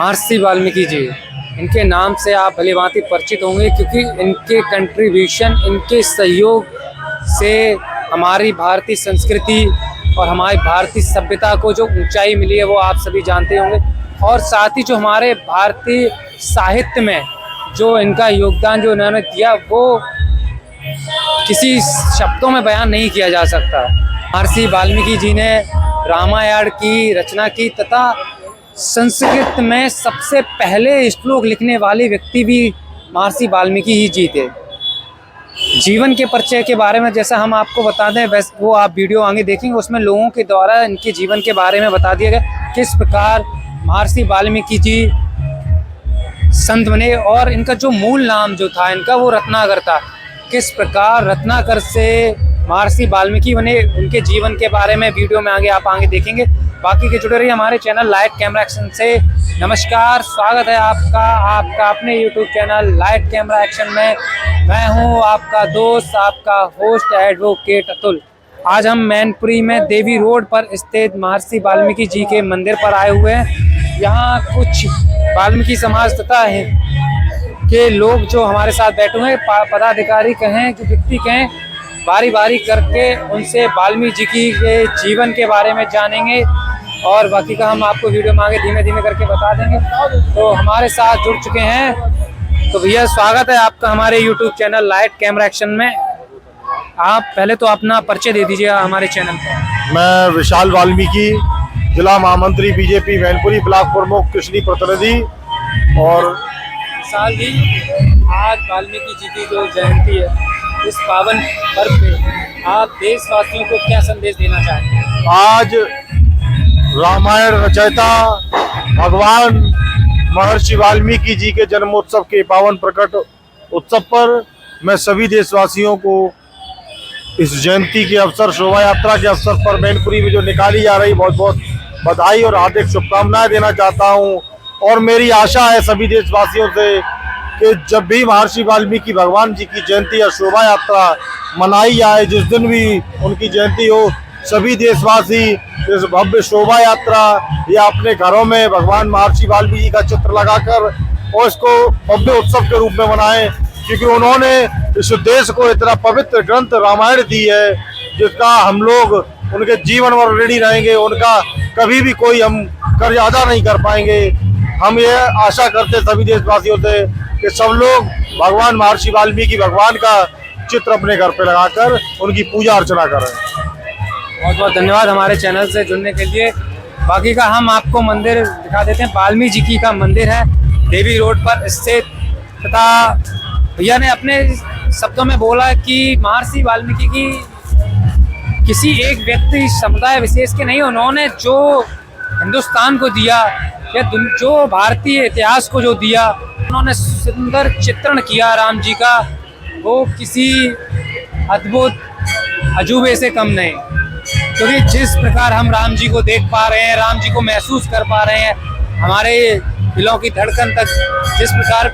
महर्षि वाल्मीकि जी, इनके नाम से आप भलीभांति परिचित होंगे क्योंकि इनके कंट्रीब्यूशन, इनके सहयोग से हमारी भारतीय संस्कृति और हमारी भारतीय सभ्यता को जो ऊंचाई मिली है वो आप सभी जानते होंगे। और साथ ही जो हमारे भारतीय साहित्य में जो इनका योगदान जो इन्होंने दिया वो किसी शब्दों में बयान नहीं किया जा सकता। महर्षि वाल्मीकि जी ने रामायण की रचना की तथा संस्कृत में सबसे पहले श्लोक लिखने वाले व्यक्ति भी महर्षि वाल्मीकि ही जी थे। जीवन के परिचय के बारे में जैसा हम आपको बता दें वैसे वो आप वीडियो आगे देखेंगे, उसमें लोगों के द्वारा इनके जीवन के बारे में बता दिया गया किस प्रकार महर्षि वाल्मीकि जी संत बने और इनका जो मूल नाम जो था इनका वो रत्नाकर था। किस प्रकार रत्नाकर से महर्षि वाल्मीकि बने, उनके जीवन के बारे में वीडियो में आगे देखेंगे। बाकी के जुड़े रहिए हमारे चैनल लाइट कैमरा एक्शन से। नमस्कार, स्वागत है आपका अपने YouTube channel light camera action में। मैं हूं आपका दोस्त, आपका होस्ट एडवोकेट अतुल। आज हम मैनपुरी में देवी रोड पर स्थित महर्षि वाल्मीकि जी के मंदिर पर आए हुए हैं। यहाँ कुछ वाल्मीकि समाज तथा के लोग जो हमारे साथ बैठे हुए हैं, पदाधिकारी कहें कि व्यक्ति कहें, बारी बारी करके उनसे वाल्मीकि जी के जीवन के बारे में जानेंगे और बाकी का हम आपको वीडियो में आगे धीमे धीमे करके बता देंगे। तो हमारे साथ जुड़ चुके हैं, तो भैया स्वागत है आपका हमारे YouTube channel light camera action में। आप पहले तो अपना परिचय दे दीजिए हमारे चैनल पर। मैं विशाल वाल्मीकि, जिला महामंत्री बीजेपी मैनपुरी, ब्लॉक प्रमुख कृष्णी प्रतिनिधि। और साल जी आज वाल्मीकि जी की जो जयंती है, इस पावन पर्व पे आप देशवासियों को क्या संदेश देना चाहते हैं? आज रामायण रचयिता भगवान महर्षि वाल्मीकि जी के जन्मोत्सव के पावन प्रकट उत्सव पर मैं सभी देशवासियों को इस जयंती के अवसर, शोभा यात्रा के अवसर पर मैनपुरी में जो निकाली जा रही बहुत बहुत बधाई और हार्दिक शुभकामनाएं देना चाहता हूं। और मेरी आशा है सभी देशवासियों से कि जब भी महर्षि वाल्मीकि भगवान जी की जयंती या शोभा यात्रा मनाई जाए, जिस दिन भी उनकी जयंती हो, सभी देशवासी इस भव्य शोभा यात्रा या अपने घरों में भगवान महर्षि वाल्मीकि का चित्र लगाकर और इसको भव्य उत्सव के रूप में मनाएं, क्योंकि उन्होंने इस देश को इतना पवित्र ग्रंथ रामायण दी है जिसका हम लोग उनके जीवन भर ऋणी रहेंगे, उनका कभी भी कोई हम कर्ज अदा नहीं कर पाएंगे। हम ये आशा करते सभी देशवासियों से कि सब लोग भगवान महर्षि वाल्मीकि भगवान का चित्र अपने घर पे लगाकर उनकी पूजा अर्चना करें। बहुत बहुत धन्यवाद हमारे चैनल से जुड़ने के लिए। बाकी का हम आपको मंदिर दिखा देते हैं। वाल्मीकि जी का मंदिर है देवी रोड पर स्थित, तथा भैया ने अपने शब्दों में बोला कि महर्षि वाल्मीकि की किसी एक व्यक्ति समुदाय विशेष के नहीं, उन्होंने जो हिंदुस्तान को दिया या जो भारतीय इतिहास को जो दिया, उन्होंने सुंदर चित्रण किया राम जी का, वो किसी अद्भुत अजूबे से कम नहीं। क्योंकि जिस प्रकार हम राम जी को देख पा रहे हैं, राम जी को महसूस कर पा रहे हैं, हमारे दिलों की धड़कन तक जिस प्रकार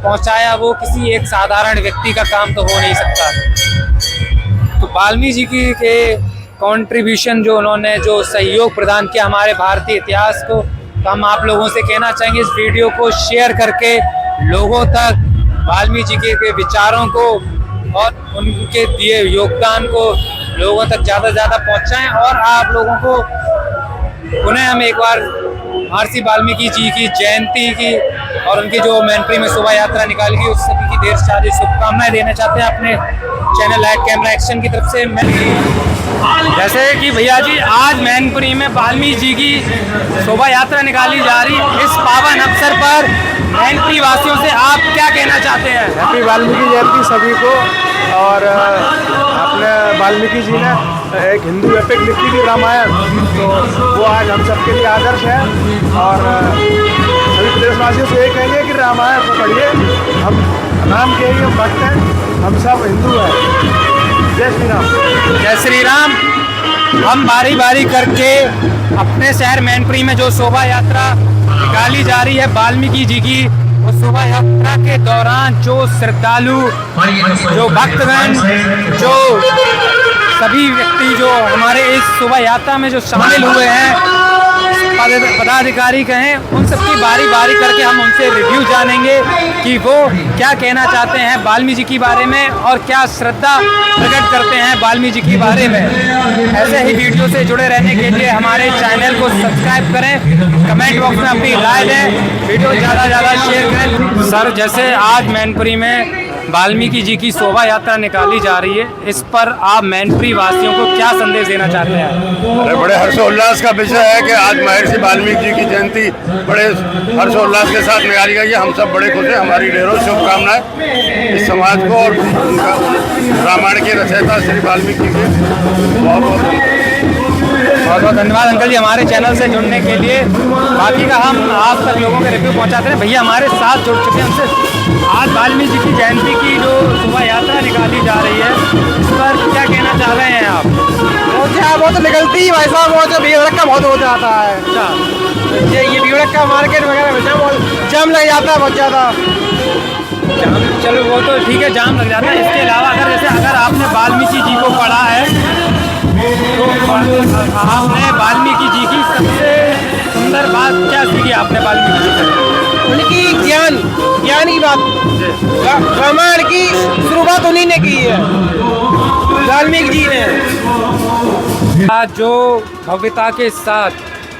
पहुंचाया, वो किसी एक साधारण व्यक्ति का काम तो हो नहीं सकता। तो वाल्मीकि जी की के कंट्रीब्यूशन जो उन्होंने जो सहयोग प्रदान किया हमारे भारतीय इतिहास को, तो हम आप लोगों से कहना चाहेंगे इस वीडियो को शेयर करके लोगों तक वाल्मीकि जी के विचारों को और उनके दिए योगदान को लोगों तक ज़्यादा से ज़्यादा पहुँचाएँ। और आप लोगों को पुनः हम एक बार महर्षि वाल्मीकि जी की जयंती की और उनकी जो मैनपुरी में शोभा यात्रा निकाली गई उस सभी की ढेर सारी शुभकामनाएं देना चाहते हैं अपने चैनल लाइट कैमरा एक्शन की तरफ से। जैसे कि भैया जी आज मैनपुरी में वाल्मीकि जी की शोभा यात्रा निकाली जा रही है, इस पावन अवसर पर मैनपुरी वासियों से आप क्या कहना चाहते हैं? हैप्पी वाल्मीकि जयंती सभी को। और अपने वाल्मीकि जी ने एक हिंदू एपिक लिखी थी रामायण, तो वो आज हम सबके लिए आदर्श है। और सभी प्रदेशवासियों से ये कहेंगे कि रामायण को पढ़िए, हम राम के ही भक्त हैं, हम सब हिंदू हैं। जय श्री राम। जय श्री राम। हम बारी बारी करके अपने शहर मैनपुरी में जो शोभा यात्रा निकाली जा रही है वाल्मीकि जी की, उस शोभा यात्रा के दौरान जो श्रद्धालु, जो भक्तगण, जो सभी व्यक्ति जो हमारे इस शोभा यात्रा में जो शामिल हुए हैं, पदाधिकारी कहें, उन सबकी बारी बारी करके हम उनसे रिव्यू जानेंगे कि वो क्या कहना चाहते हैं वाल्मीकि जी के बारे में और क्या श्रद्धा प्रकट करते हैं वाल्मीकि जी के बारे में। ऐसे ही वीडियो से जुड़े रहने के लिए हमारे चैनल को सब्सक्राइब करें, कमेंट बॉक्स में अपनी राय दें, वीडियो ज़्यादा ज़्यादा शेयर करें। सर, जैसे आज मैनपुरी में वाल्मीकि जी की शोभा यात्रा निकाली जा रही है, इस पर आप मैनपुरी वासियों को क्या संदेश देना चाहते हैं? अरे बड़े हर्षोल्लास का विषय है कि आज महर्षि वाल्मीकि जी की जयंती बड़े हर्षोल्लास के साथ निकाली गई है। हम सब बड़े खुश हैं, हमारी ढेरों शुभकामनाएं इस समाज को और उनका रामायण के रचयिता श्री वाल्मीकि के बहुत बहुत धन्यवाद अंकल जी हमारे चैनल से जुड़ने के लिए। बाकी का हम आप तक लोगों के रिव्यू पहुंचाते हैं। भैया हमारे साथ जुड़ चुके हैं, उनसे आज वाल्मीकि जी की जयंती की जो शोभा यात्रा निकाली जा रही है, इस पर क्या कहना चाह रहे हैं आप? वो तो निकलती ही भाई साहब, वो जो भीड़ का बहुत हो जाता है। अच्छा, ये भीड़ का मार्केट वगैरह में जाम लग जाता है बहुत ज़्यादा। चलो वो तो ठीक है, जाम लग जाता है। इसके अलावा अगर आपने वाल्मीकि जी को पढ़ा है तो आपने वाल्मीकि जी की सबसे सुंदर बात क्या सीखी आपने वाल्मीकि जी से? उनकी ज्ञान की बात। रामायण की शुरुआत उन्हीं ने की है, वाल्मीकि जी ने। आज जो भव्यता के साथ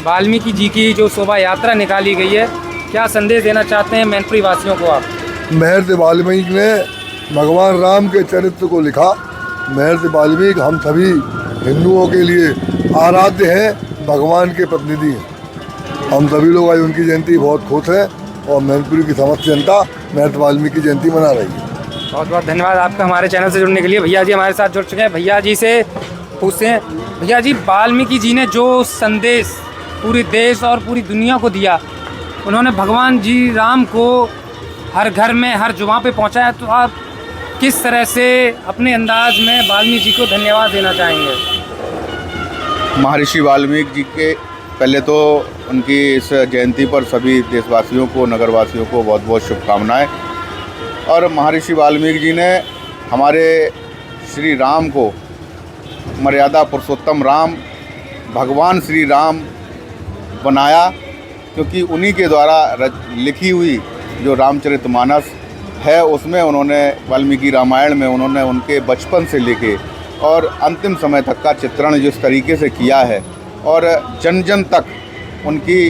वाल्मीकि जी की जो शोभा यात्रा निकाली गई है, क्या संदेश देना चाहते हैं मैनपुरी वासियों को आप? महर्षि वाल्मीकि ने भगवान राम के चरित्र को लिखा। महर्षि वाल्मीकि हम सभी हिंदुओं के लिए आराध्य हैं, भगवान के प्रतिनिधि हैं। हम सभी लोग आज उनकी जयंती बहुत खुश हैं और मैनपुरी की समस्त जनता महर्षि वाल्मीकि जयंती मना रही है। बहुत बहुत धन्यवाद आपका हमारे चैनल से जुड़ने के लिए। भैया जी हमारे साथ जुड़ चुके हैं, भैया जी से पूछते हैं। भैया जी, वाल्मीकि जी ने जो संदेश पूरे देश और पूरी दुनिया को दिया, उन्होंने भगवान जी राम को हर घर में हर जुबान पे पहुंचाया, तो आप किस तरह से अपने अंदाज में वाल्मीकि जी को धन्यवाद देना चाहेंगे? महर्षि वाल्मीकि जी के पहले तो उनकी इस जयंती पर सभी देशवासियों को, नगरवासियों को बहुत बहुत शुभकामनाएं। और महर्षि वाल्मीकि जी ने हमारे श्री राम को मर्यादा पुरुषोत्तम राम, भगवान श्री राम बनाया, क्योंकि उन्हीं के द्वारा लिखी हुई जो रामचरितमानस है उसमें उन्होंने वाल्मीकि रामायण में उन्होंने उनके बचपन से लेके और अंतिम समय तक का चित्रण जिस तरीके से किया है और जन जन तक उनकी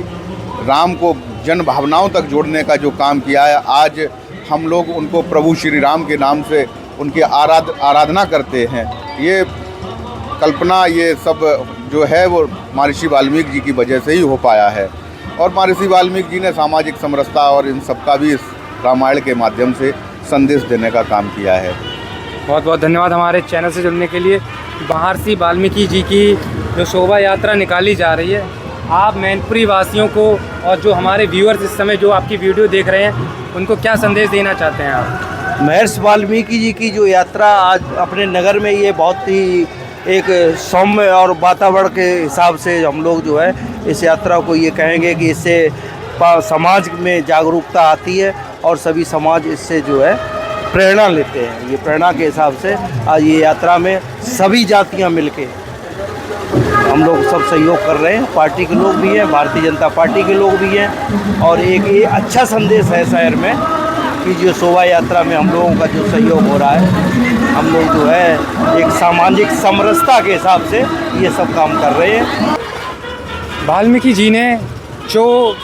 राम को जन भावनाओं तक जोड़ने का जो काम किया है, आज हम लोग उनको प्रभु श्री राम के नाम से उनकी आराधना करते हैं। ये कल्पना, ये सब जो है वो महर्षि वाल्मीकि जी की वजह से ही हो पाया है। और महर्षि वाल्मीकि जी ने सामाजिक समरसता और इन सब का भी इस रामायण के माध्यम से संदेश देने का काम किया है। बहुत बहुत धन्यवाद हमारे चैनल से जुड़ने के लिए। महर्षि वाल्मीकि जी की जो शोभा यात्रा निकाली जा रही है, आप मैनपुरी वासियों को और जो हमारे व्यूअर्स इस समय जो आपकी वीडियो देख रहे हैं, उनको क्या संदेश देना चाहते हैं आप? महर्षि वाल्मीकि जी की जो यात्रा आज अपने नगर में, ये बहुत ही एक सौम्य और वातावरण के हिसाब से हम लोग जो है इस यात्रा को ये कहेंगे कि इससे समाज में जागरूकता आती है और सभी समाज इससे जो है प्रेरणा लेते हैं। ये प्रेरणा के हिसाब से आज ये यात्रा में सभी जातियां मिलके हम लोग सब सहयोग कर रहे हैं। पार्टी के लोग भी हैं, भारतीय जनता पार्टी के लोग भी हैं, और एक ये अच्छा संदेश है शहर में कि जो शोभा यात्रा में हम लोगों का जो सहयोग हो रहा है, हम लोग जो है एक सामाजिक समरसता के हिसाब से ये सब काम कर रहे हैं। वाल्मीकि जी ने जो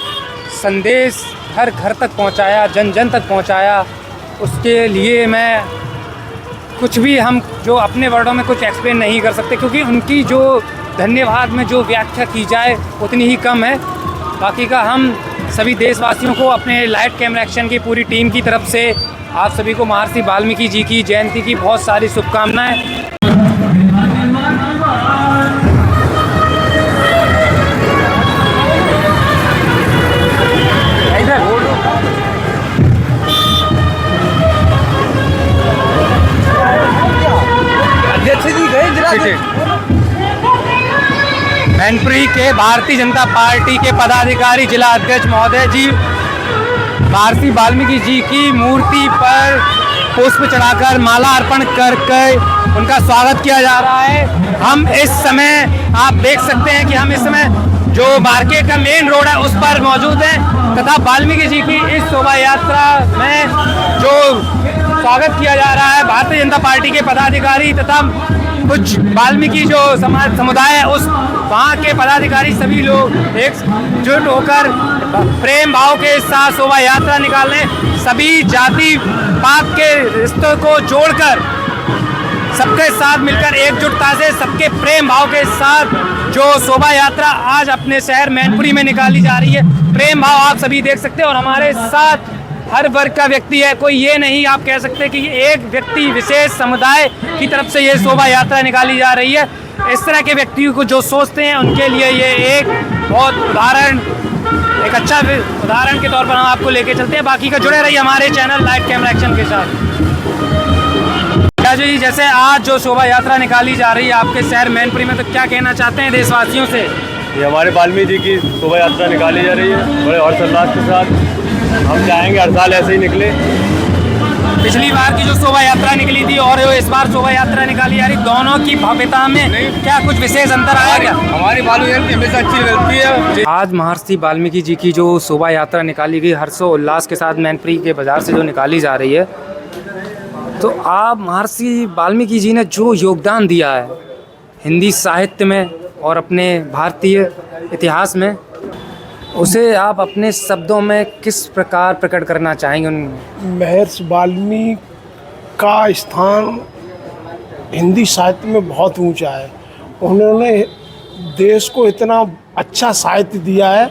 संदेश हर घर तक पहुंचाया, जन जन तक पहुंचाया, उसके लिए मैं कुछ भी हम जो अपने वर्डों में कुछ एक्सप्लेन नहीं कर सकते, क्योंकि उनकी जो धन्यवाद में जो व्याख्या की जाए उतनी ही कम है। बाकी का हम सभी देशवासियों को अपने लाइट कैमरा एक्शन की पूरी टीम की तरफ से आप सभी को महर्षि वाल्मीकि जी की जयंती की बहुत सारी शुभकामनाएं। मैनपुरी के भारतीय जनता पार्टी के पदाधिकारी जिला अध्यक्ष महोदय जी महर्षि वाल्मीकि जी की मूर्ति पर पुष्प चढ़ाकर माला अर्पण करके उनका स्वागत किया जा रहा है। हम इस समय आप देख सकते हैं कि हम इस समय जो मार्केट का मेन रोड है उस पर मौजूद है तथा वाल्मीकि जी की इस शोभा यात्रा में जो स्वागत किया जा रहा है भारतीय जनता पार्टी के पदाधिकारी तथा कुछ वाल्मीकि जो समाज समुदाय है उस वहाँ के पदाधिकारी सभी लोग एकजुट होकर प्रेम भाव के साथ शोभा यात्रा निकालने सभी जाति पात के रिश्तों को जोड़कर सबके साथ मिलकर एकजुटता से सबके प्रेम भाव के साथ जो शोभा यात्रा आज अपने शहर मैनपुरी में निकाली जा रही है। प्रेम भाव आप सभी देख सकते हैं और हमारे साथ हर वर्ग का व्यक्ति है, कोई ये नहीं आप कह सकते कि एक व्यक्ति विशेष समुदाय की तरफ से ये शोभा यात्रा निकाली जा रही है। इस तरह के व्यक्तियों को जो सोचते हैं उनके लिए ये एक बहुत एक अच्छा उदाहरण के तौर पर हम आपको लेके चलते हैं। बाकी का जुड़े रहिए हमारे चैनल लाइट कैमरा एक्शन के साथ। जी जैसे आज जो शोभा यात्रा निकाली जा रही है आपके शहर मैनपुरी में, तो क्या कहना चाहते हैं देशवासियों से? ये हमारे वाल्मीकि जी की शोभा यात्रा निकाली जा रही है बड़े हर्षोल्लास के साथ। हम चाहेंगे हर साल ऐसे ही निकले। पिछली बार की जो शोभा यात्रा निकली थी और इस बार शोभा यात्रा निकाली जा रही, दोनों की भव्यता में क्या कुछ विशेष अंतर आया क्या? हमारी वाल्मीकि हमेशा अच्छी लगती है। आज महर्षि वाल्मीकि जी की जो शोभा यात्रा निकाली गई हर्षोल्लास के साथ मैनपुरी के बाजार से जो निकाली जा रही है, तो आप महर्षि वाल्मीकि जी ने जो योगदान दिया है हिंदी साहित्य में और अपने भारतीय इतिहास में, उसे आप अपने शब्दों में किस प्रकार प्रकट करना चाहेंगे? महर्षि वाल्मीकि का स्थान हिंदी साहित्य में बहुत ऊंचा है। उन्होंने देश को इतना अच्छा साहित्य दिया है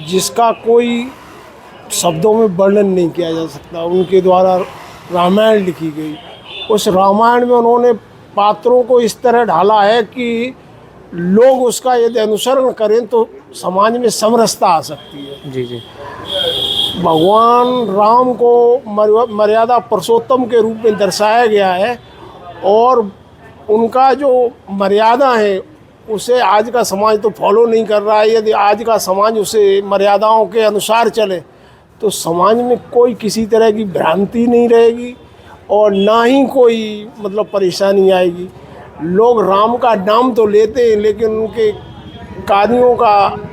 जिसका कोई शब्दों में वर्णन नहीं किया जा सकता। उनके द्वारा रामायण लिखी गई, उस रामायण में उन्होंने पात्रों को इस तरह ढाला है कि लोग उसका यदि अनुसरण करें तो समाज में समरसता आ सकती है। जी जी। भगवान राम को मर्यादा पुरुषोत्तम के रूप में दर्शाया गया है और उनका जो मर्यादा है उसे आज का समाज तो फॉलो नहीं कर रहा है। यदि आज का समाज उसे मर्यादाओं के अनुसार चले तो समाज में कोई किसी तरह की भ्रांति नहीं रहेगी और ना ही कोई मतलब परेशानी आएगी। लोग राम का नाम तो लेते हैं लेकिन उनके कार्यों का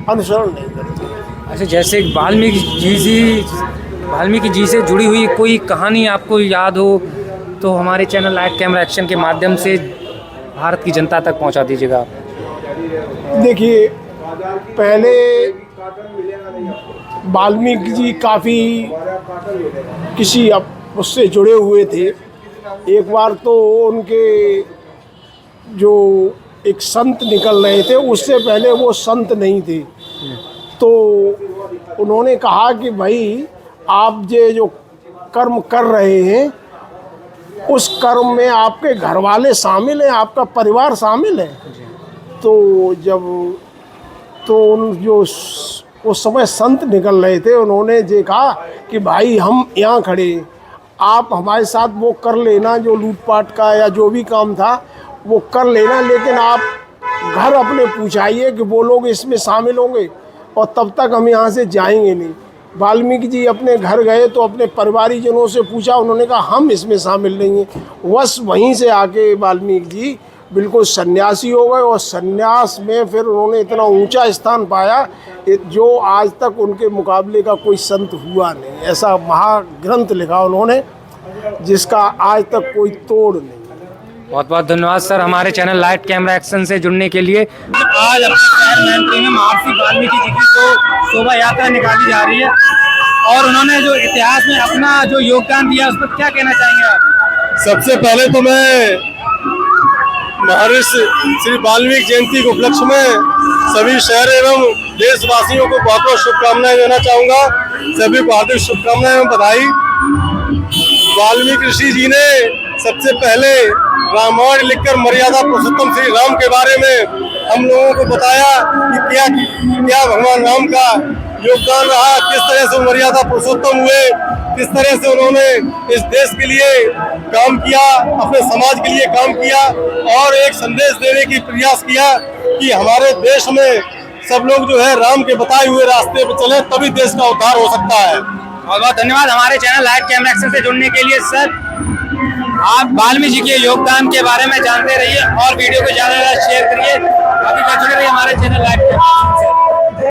अनुसरण नहीं करते। अच्छा, जैसे वाल्मीकि जी से जुड़ी हुई कोई कहानी आपको याद हो तो हमारे चैनल लाइट कैमरा एक्शन के माध्यम से भारत की जनता तक पहुंचा दीजिएगा। देखिए, पहले वाल्मीकि जी काफ़ी किसी उससे जुड़े हुए थे। एक बार तो उनके जो एक संत निकल रहे थे, उससे पहले वो संत नहीं थे, तो उन्होंने कहा कि भाई आप ये जो कर्म कर रहे हैं उस कर्म में आपके घर वाले शामिल हैं, आपका परिवार शामिल है। तो जब जो उस समय संत निकल रहे थे, उन्होंने ये कहा कि भाई हम यहाँ खड़े, आप हमारे साथ वो कर लेना जो लूटपाट का या जो भी काम था वो कर लेना, लेकिन आप घर अपने पूछाइए कि वो लोग इसमें शामिल होंगे और तब तक हम यहाँ से जाएंगे नहीं। वाल्मीकि जी अपने घर गए तो अपने परिवारीजनों से पूछा, उन्होंने कहा हम इसमें शामिल नहीं हैं। बस वहीं से आके वाल्मीकि जी बिल्कुल सन्यासी हो गए और सन्यास में फिर उन्होंने इतना ऊंचा स्थान पाया जो आज तक उनके मुकाबले का कोई संत हुआ नहीं। ऐसा महाग्रंथ लिखा उन्होंने जिसका आज तक कोई तोड़ नहीं। बहुत बहुत धन्यवाद सर हमारे चैनल लाइट कैमरा एक्शन से जुड़ने के लिए। आज अपने शहर मैनपुरी में महर्षि वाल्मीकि जी की जो शोभा यात्रा निकाली जा रही है और उन्होंने जो इतिहास में अपना जो योगदान दिया उस पर क्या कहना चाहेंगे आप? सबसे पहले तो मैं महर्षि श्री वाल्मीकि जयंती के उपलक्ष्य में सभी शहर एवं देशवासियों को बहुत बहुत शुभकामनाएं देना चाहूँगा। सभी को हार्दिक शुभकामनाएं एवं बधाई। वाल्मीकि ऋषि जी ने सबसे पहले रामायण लिखकर मर्यादा पुरुषोत्तम श्री राम के बारे में हम लोगों को बताया कि क्या भगवान राम का योगदान रहा, किस तरह से मर्यादा पुरुषोत्तम हुए, किस तरह से उन्होंने इस देश के लिए काम किया, अपने समाज के लिए काम किया और एक संदेश देने की प्रयास किया कि हमारे देश में सब लोग जो है राम के बताए हुए रास्ते पर चले, तभी देश का उद्धार हो सकता है। बहुत बहुत धन्यवाद हमारे चैनल लाइट कैमरा एक्शन से जुड़ने के लिए। सर, आप वाल्मीकि जी के योगदान के बारे में जानते रहिए और वीडियो को ज़्यादा से ज़्यादा शेयर करिए। अभी जुड़े रहिए हमारे चैनल लाइट कैमरा एक्शन से।